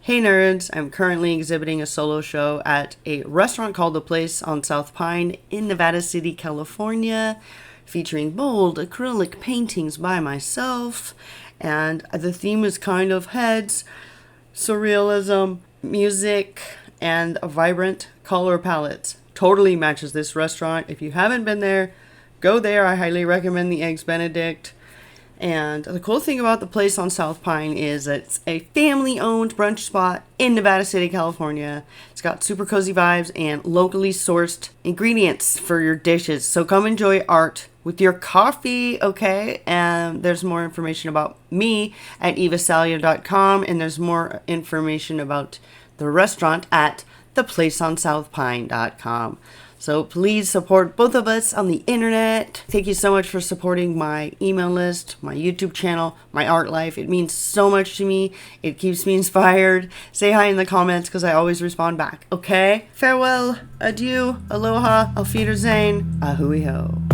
Hey nerds, I'm currently exhibiting a solo show at a restaurant called The Place on South Pine in Nevada City, California, featuring bold acrylic paintings by myself. And the theme is kind of heads, surrealism, music, and a vibrant color palette. Totally matches this restaurant. If you haven't been there, go there. I highly recommend the Eggs Benedict. And the cool thing about The Place on South Pine is that it's a family-owned brunch spot in Nevada City, California. It's got super cozy vibes and locally sourced ingredients for your dishes. So come enjoy art with your coffee, okay? And there's more information about me at evasalyer.com, and there's more information about the restaurant at theplaceonsouthpine.com. So please support both of us on the internet. Thank you so much for supporting my email list, my YouTube channel, my art life. It means so much to me. It keeps me inspired. Say hi in the comments because I always respond back. Okay? Farewell, adieu, aloha, auf Wiedersehen, ahui ho.